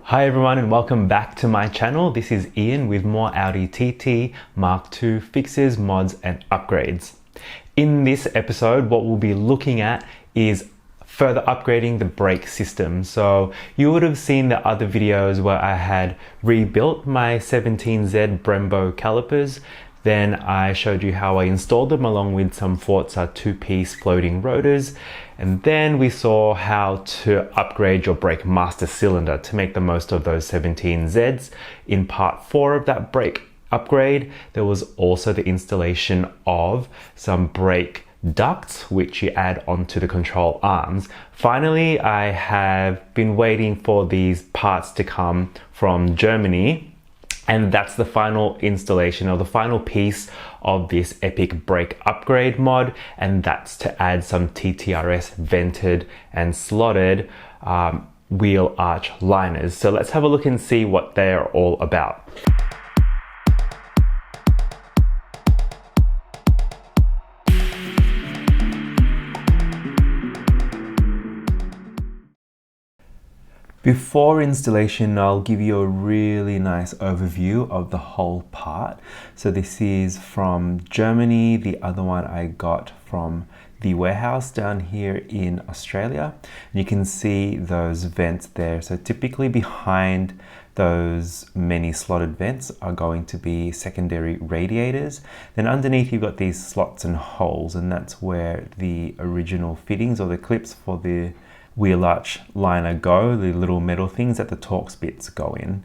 Hi everyone and welcome back to my channel. This is Ian with more Audi TT Mk2 fixes, mods and upgrades. In this episode, what we'll be looking at is further upgrading the brake system. So you would have seen the other videos where I had rebuilt my 17Z Brembo calipers. Then I showed you how I installed them along with some Forza 2-piece floating rotors. And then we saw how to upgrade your brake master cylinder to make the most of those 17Zs. In part 4 of that brake upgrade, there was also the installation of some brake ducts, which you add onto the control arms. Finally, I have been waiting for these parts to come from Germany. And that's the final installation, or the final piece of this epic brake upgrade mod, and that's to add some TTRS vented and slotted wheel arch liners. So let's have a look and see what they're all about. Before installation, I'll give you a really nice overview of the whole part. So this is from Germany. The other one I got from the warehouse down here in Australia. You can see those vents there. So typically behind those many slotted vents are going to be secondary radiators. Then underneath you've got these slots and holes, and that's where the original fittings or the clips for the wheel arch liner go, the little metal things that the Torx bits go in.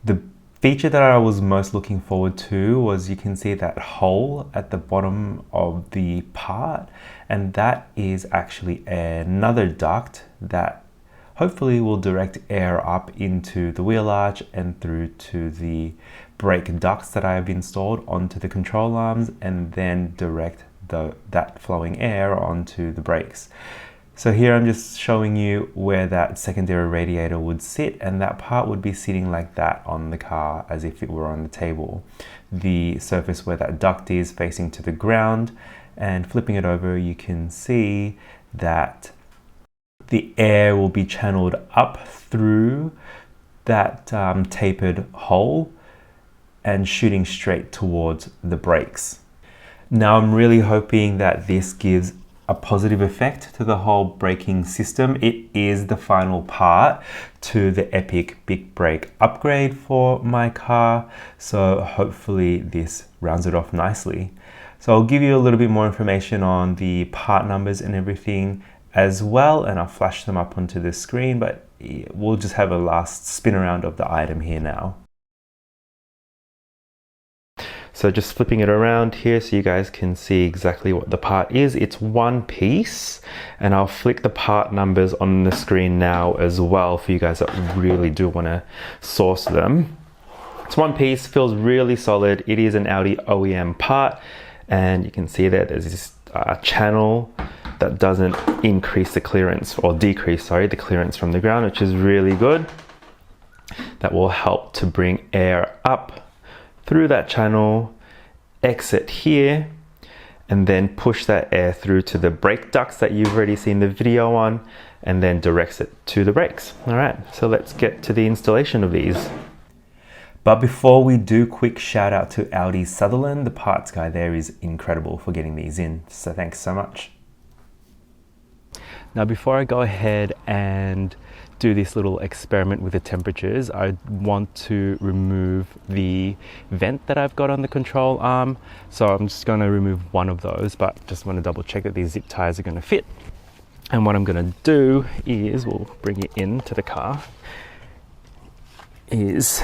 The feature that I was most looking forward to was, you can see that hole at the bottom of the part, and that is actually another duct that hopefully will direct air up into the wheel arch and through to the brake ducts that I have installed onto the control arms, and then direct that flowing air onto the brakes. So here I'm just showing you where that secondary radiator would sit, and that part would be sitting like that on the car as if it were on the table. The surface where that duct is facing to the ground, and flipping it over you can see that the air will be channeled up through that tapered hole and shooting straight towards the brakes. Now I'm really hoping that this gives a positive effect to the whole braking system. It is the final part to the epic big brake upgrade for my car, so hopefully this rounds it off nicely. So I'll give you a little bit more information on the part numbers and everything as well, and I'll flash them up onto the screen, but we'll just have a last spin around of the item here now. So just flipping it around here so you guys can see exactly what the part is. It's one piece, and I'll flick the part numbers on the screen now as well for you guys that really do want to source them. It's one piece, feels really solid. It is an Audi OEM part, and you can see that there's this channel that doesn't increase the clearance, or decrease, sorry, the clearance from the ground, which is really good. That will help to bring air up through that channel, exit here, and then push that air through to the brake ducts that you've already seen the video on, and then directs it to the brakes. All right, so let's get to the installation of these. But before we do, quick shout out to Audi Sutherland. The parts guy there is incredible for getting these in, so thanks so much. Now before I go ahead and do this little experiment with the temperatures, I want to remove the vent that I've got on the control arm. So I'm just going to remove one of those, but just want to double check that these zip ties are going to fit. And what I'm going to do is, we'll bring it into the car, is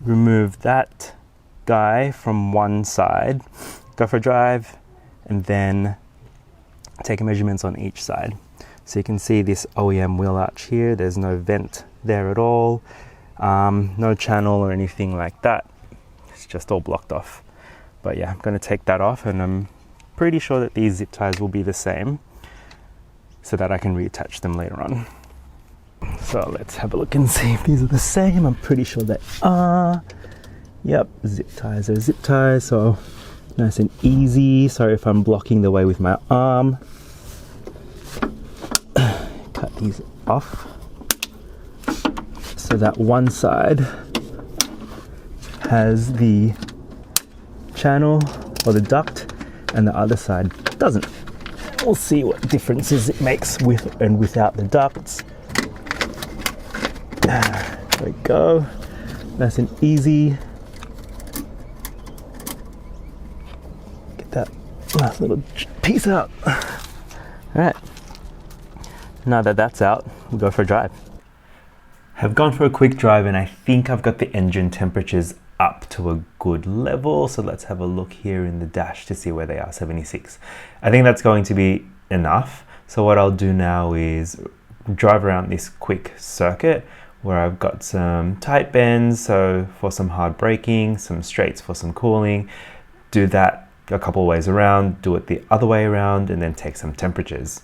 remove that guy from one side, go for a drive, and then take measurements on each side. So you can see this OEM wheel arch here, there's no vent there at all, no channel or anything like that. It's just all blocked off. But yeah, I'm going to take that off, and I'm pretty sure that these zip ties will be the same so that I can reattach them later on. So let's have a look and see if these are the same. I'm pretty sure they are. Yep, zip ties are zip ties, so nice and easy. Sorry if I'm blocking the way with my arm. Cut these off. So that one side has the channel or the duct and the other side doesn't. We'll see what differences it makes with and without the ducts. There we go. Nice and easy. Get that last little piece out. All right. Now that that's out, we'll go for a drive. Have gone for a quick drive and I think I've got the engine temperatures up to a good level. So let's have a look here in the dash to see where they are, 76. I think that's going to be enough. So what I'll do now is drive around this quick circuit where I've got some tight bends, so for some hard braking, some straights for some cooling. Do that a couple ways around, do it the other way around, and then take some temperatures.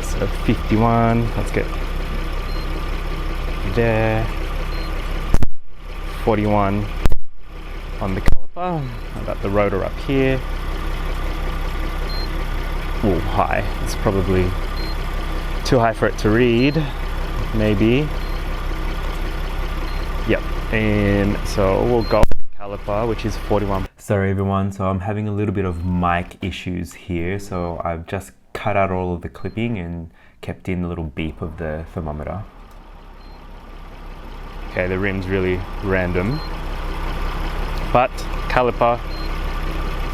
So 51, let's get there. 41 on the caliper. I've got the rotor up here. Oh, high. It's probably too high for it to read, maybe. Yep, and so we'll go with the caliper, which is 41. Sorry everyone, so I'm having a little bit of mic issues here, so I've just cut out all of the clipping and kept in the little beep of the thermometer. Okay, the rim's really random, but caliper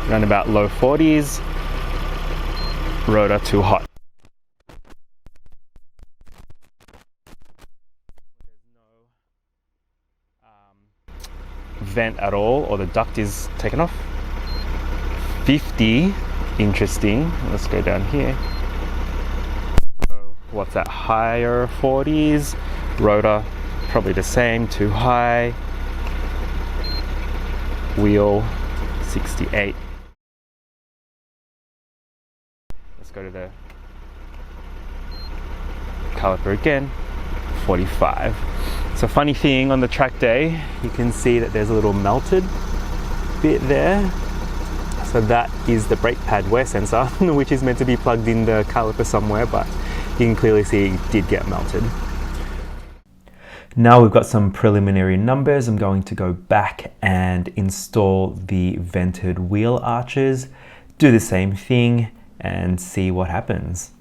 around about low 40s, rotor too hot. Vent at all, or the duct is taken off. 50, interesting. Let's go down here. So what's that, higher 40s? Rotor probably the same, too high. Wheel 68. Let's go to the caliper again, 45. So funny thing, on the track day, you can see that there's a little melted bit there. So that is the brake pad wear sensor, which is meant to be plugged in the caliper somewhere, but you can clearly see it did get melted. Now we've got some preliminary numbers. I'm going to go back and install the vented wheel arches, do the same thing and see what happens.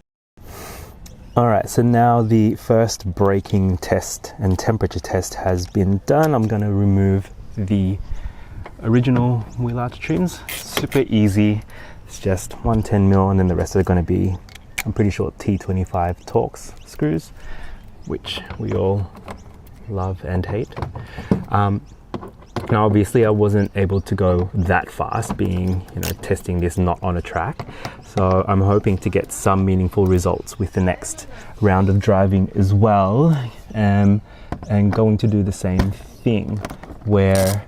All right, so now the first braking test and temperature test has been done. I'm going to remove the original wheel arch trims. Super easy. It's just 110mm and then the rest are going to be, I'm pretty sure, T25 Torx screws, which we all love and hate. Now obviously I wasn't able to go that fast, being, testing this not on a track. So I'm hoping to get some meaningful results with the next round of driving as well. And going to do the same thing where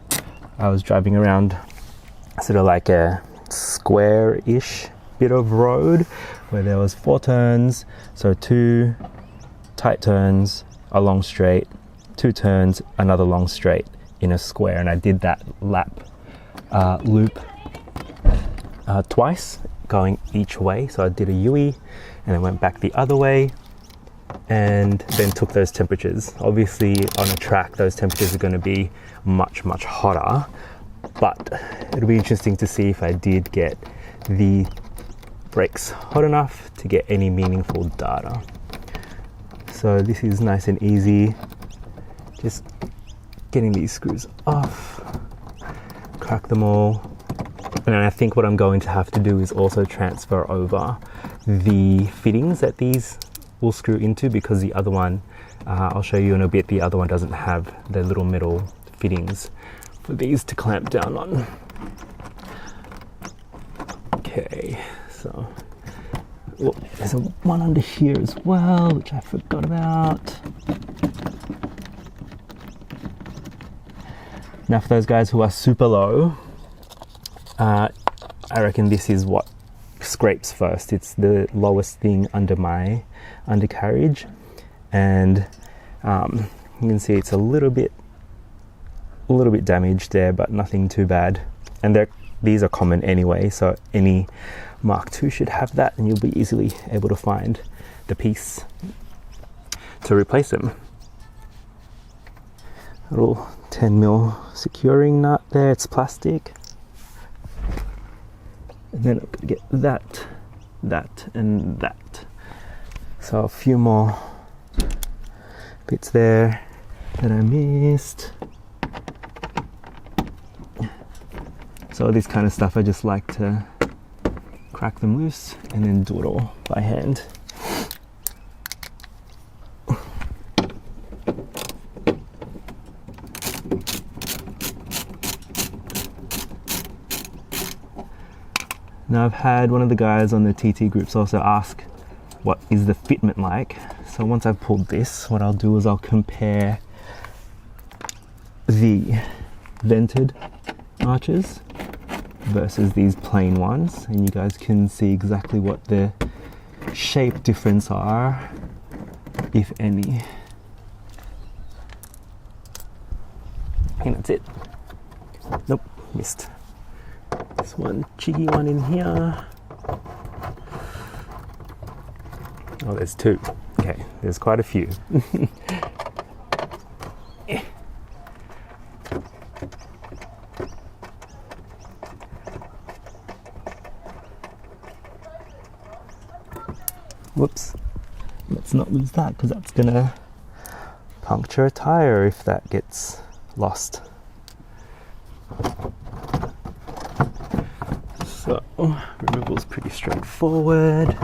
I was driving around sort of like a square-ish bit of road where there was 4 turns. So 2 tight turns, a long straight, 2 turns, another long straight in a square, and I did that loop twice, going each way. So I did a U-E and then went back the other way and then took those temperatures. Obviously on a track those temperatures are going to be much hotter, but it'll be interesting to see if I did get the brakes hot enough to get any meaningful data. So this is nice and easy, just getting these screws off, crack them all, and I think what I'm going to have to do is also transfer over the fittings that these will screw into, because the other one, I'll show you in a bit, the other one doesn't have the little metal fittings for these to clamp down on. Okay, so there's one under here as well, which I forgot about. Now for those guys who are super low, I reckon this is what scrapes first. It's the lowest thing under my undercarriage, and you can see it's a little bit damaged there, but nothing too bad. And they're these are common anyway, so any Mark II should have that, and you'll be easily able to find the piece to replace them. Little 10mm securing nut there, it's plastic. And then I'm gonna get that, and that. So a few more bits there that I missed. So this kind of stuff, I just like to crack them loose and then do it all by hand. Now I've had one of the guys on the TT groups also ask, what is the fitment like? So once I've pulled this, what I'll do is I'll compare the vented arches versus these plain ones, and you guys can see exactly what the shape difference are, if any. And that's it. Nope, missed. This one cheeky one in here. Oh, there's two. Okay, there's quite a few. Whoops, let's not lose that, because that's gonna puncture a tire if that gets lost. So, removal is pretty straightforward.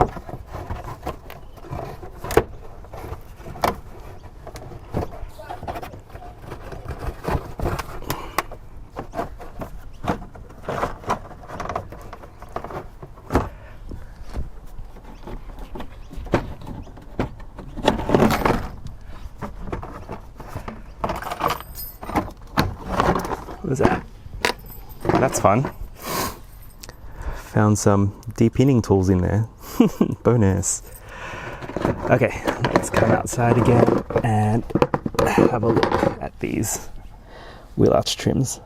What was that? That's fun. Found some deep-pinning tools in there. Bonus. Okay, let's come outside again and have a look at these wheel arch trims.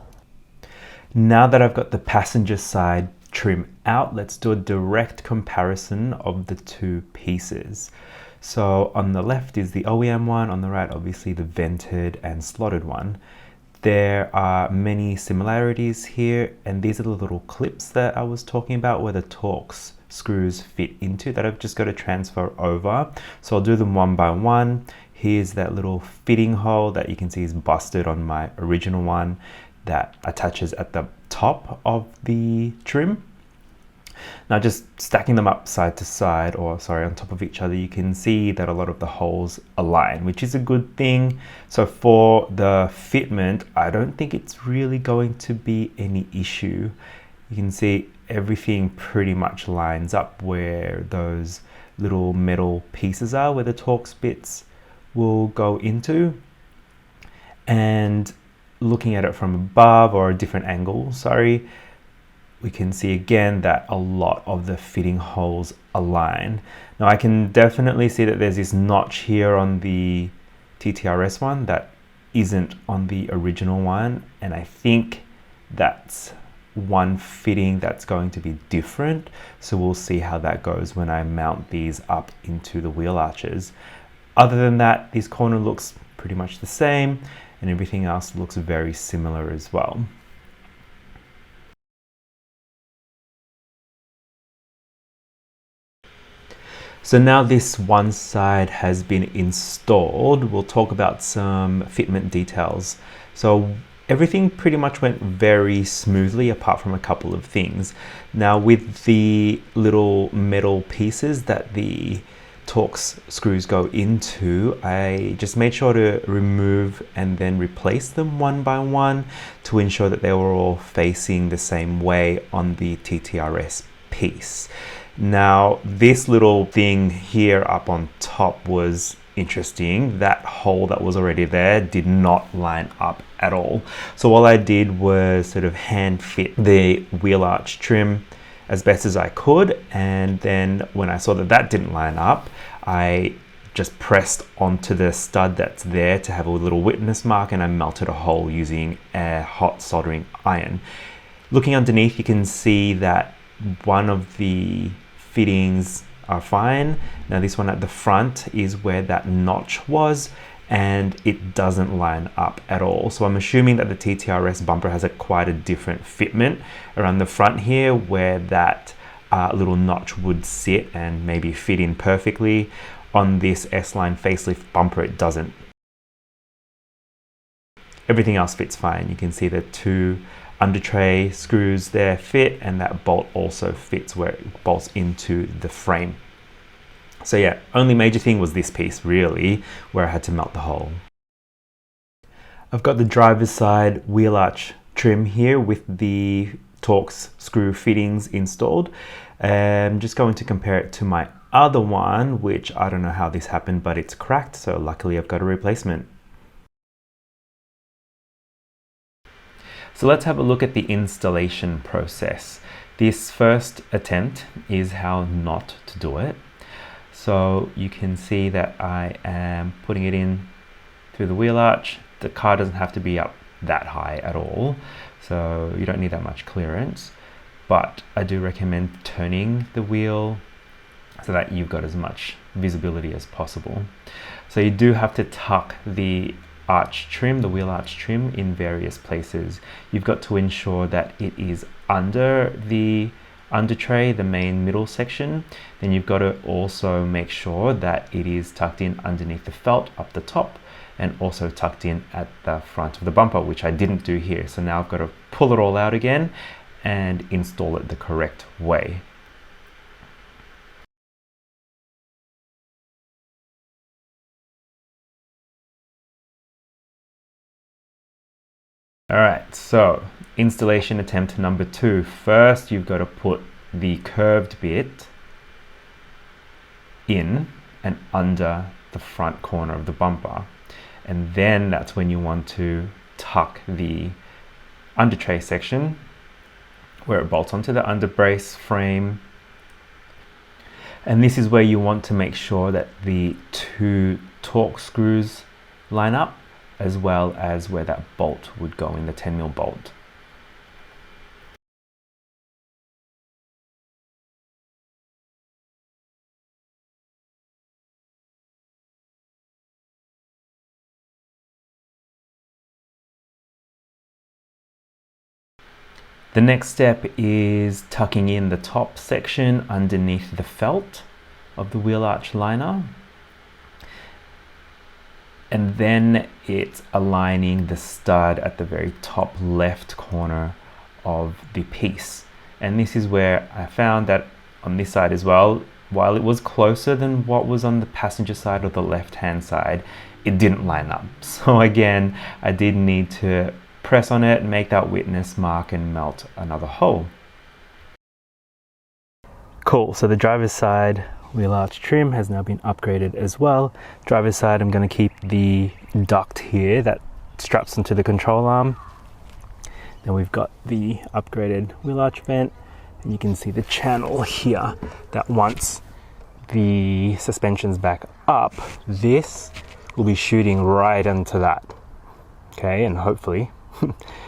Now that I've got the passenger side trim out, let's do a direct comparison of the two pieces. So on the left is the OEM one, on the right obviously the vented and slotted one. There are many similarities here, and these are the little clips that I was talking about where the Torx screws fit into that I've just got to transfer over. So I'll do them one by one. Here's that little fitting hole that you can see is busted on my original one that attaches at the top of the trim. Now just stacking them up side to side, or sorry, on top of each other, you can see that a lot of the holes align, which is a good thing. So for the fitment, I don't think it's really going to be any issue. You can see everything pretty much lines up where those little metal pieces are, where the Torx bits will go into. And looking at it from above, or a different angle, sorry, we can see again that a lot of the fitting holes align. Now I can definitely see that there's this notch here on the TTRS one that isn't on the original one, and I think that's one fitting that's going to be different. So we'll see how that goes when I mount these up into the wheel arches. Other than that, this corner looks pretty much the same, and everything else looks very similar as well. So now this one side has been installed, we'll talk about some fitment details. So everything pretty much went very smoothly apart from a couple of things. Now with the little metal pieces that the Torx screws go into, I just made sure to remove and then replace them one by one to ensure that they were all facing the same way on the TTRS piece. Now this little thing here up on top was interesting. That hole that was already there did not line up at all. So all I did was sort of hand fit the wheel arch trim as best as I could, and then when I saw that that didn't line up, I just pressed onto the stud that's there to have a little witness mark, and I melted a hole using a hot soldering iron. Looking underneath, you can see that one of the fittings are fine. Now this one at the front is where that notch was, and it doesn't line up at all. So I'm assuming that the TTRS bumper has quite a different fitment around the front here, where that little notch would sit and maybe fit in perfectly. On this S-Line facelift bumper, it doesn't. Everything else fits fine. You can see the two under tray screws there fit, and that bolt also fits where it bolts into the frame. So yeah, only major thing was this piece really, where I had to melt the hole. I've got the driver's side wheel arch trim here with the Torx screw fittings installed. I'm just going to compare it to my other one, which I don't know how this happened, but it's cracked, so luckily I've got a replacement. So let's have a look at the installation process. This first attempt is how not to do it. So you can see that I am putting it in through the wheel arch. The car doesn't have to be up that high at all, so you don't need that much clearance. But I do recommend turning the wheel so that you've got as much visibility as possible. So you do have to tuck the arch trim, the wheel arch trim, in various places. You've got to ensure that it is under the under tray, the main middle section. Then you've got to also make sure that it is tucked in underneath the felt up the top, and also tucked in at the front of the bumper, which I didn't do here. So now I've got to pull it all out again and install it the correct way. All right, so installation attempt number 2. First, you've got to put the curved bit in and under the front corner of the bumper. And then that's when you want to tuck the under tray section where it bolts onto the under brace frame. And this is where you want to make sure that the two Torx screws line up, as well as where that bolt would go in, the 10mm bolt. The next step is tucking in the top section underneath the felt of the wheel arch liner. And then it's aligning the stud at the very top left corner of the piece. And this is where I found that on this side as well, while it was closer than what was on the passenger side or the left-hand side, it didn't line up. So again, I did need to press on it, make that witness mark, and melt another hole. Cool, so the driver's side wheel arch trim has now been upgraded as well. Driver's side, I'm going to keep the duct here that straps onto the control arm. Then we've got the upgraded wheel arch vent, and you can see the channel here that once the suspension's back up, this will be shooting right into that. Okay, and hopefully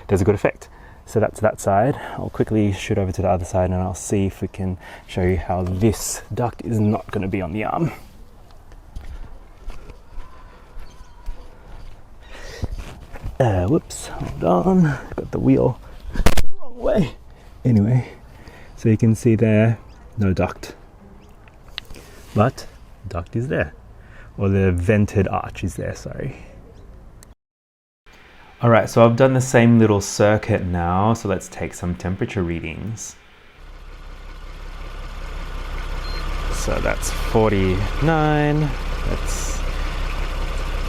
there's a good effect. So that's that side. I'll quickly shoot over to the other side and I'll see if we can show you how this duct is not going to be on the arm. Whoops, hold on. Got the wheel the wrong way. Anyway, so you can see there, no duct. But duct is there. Or the vented arch is there, sorry. Alright, so I've done the same little circuit now, so let's take some temperature readings. So that's 49, let's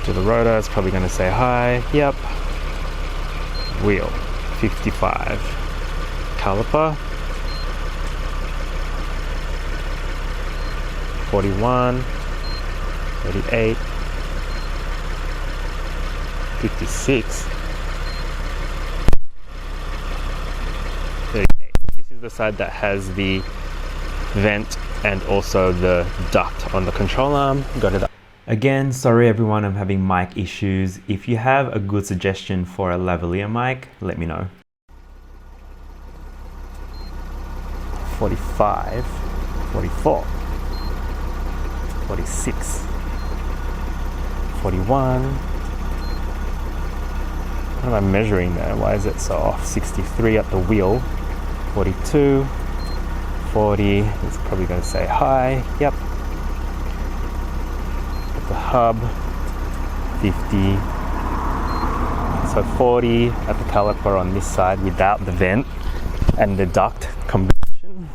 do the rotor, it's probably going to say hi, yep. Wheel, 55. Caliper, 41, 38, 56. This is the side that has the vent and also the duct on the control arm. Got it. Again, sorry everyone, I'm having mic issues. If you have a good suggestion for a lavalier mic, let me know. 45, 44, 46, 41. What am I measuring there? Why is it so off? 63 at the wheel, 42, 40, it's probably going to say high, yep. At the hub, 50, so 40 at the caliper on this side without the vent and the duct combination.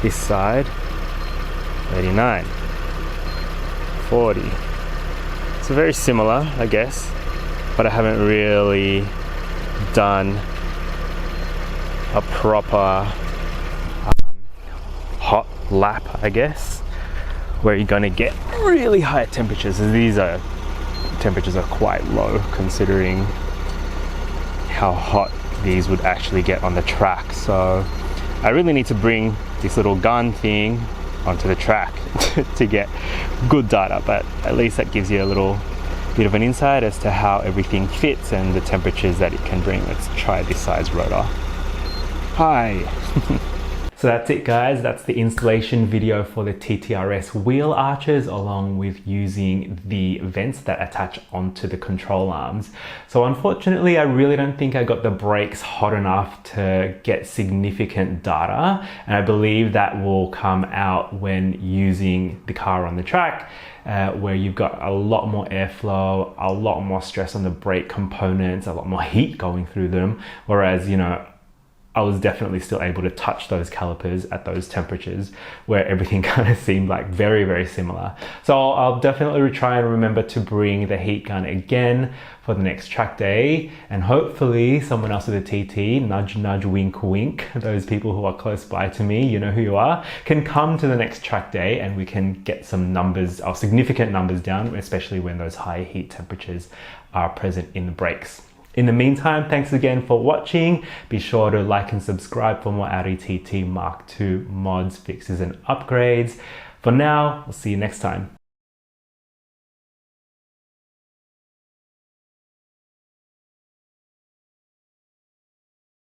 This side, 39, 40. So very similar, I guess, but I haven't really done a proper hot lap, I guess, where you're gonna get really high temperatures. These temperatures are quite low considering how hot these would actually get on the track. So I really need to bring this little gun thing onto the track to get good data, but at least that gives you a little bit of an insight as to how everything fits and the temperatures that it can bring. Let's try this size rotor. Hi. So that's it, guys. That's the installation video for the TTRS wheel arches, along with using the vents that attach onto the control arms. So unfortunately, I really don't think I got the brakes hot enough to get significant data, and I believe that will come out when using the car on the track, where you've got a lot more airflow, a lot more stress on the brake components, a lot more heat going through them, whereas, you know, I was definitely still able to touch those calipers at those temperatures where everything kind of seemed like very, very similar. So I'll definitely try and remember to bring the heat gun again for the next track day, and hopefully someone else with a TT, nudge, nudge, wink, wink, those people who are close by to me, you know who you are, can come to the next track day and we can get some numbers, or significant numbers down, especially when those high heat temperatures are present in the brakes. In the meantime, thanks again for watching. Be sure to like and subscribe for more Audi TT Mk2 mods, fixes and upgrades. For now, we'll see you next time.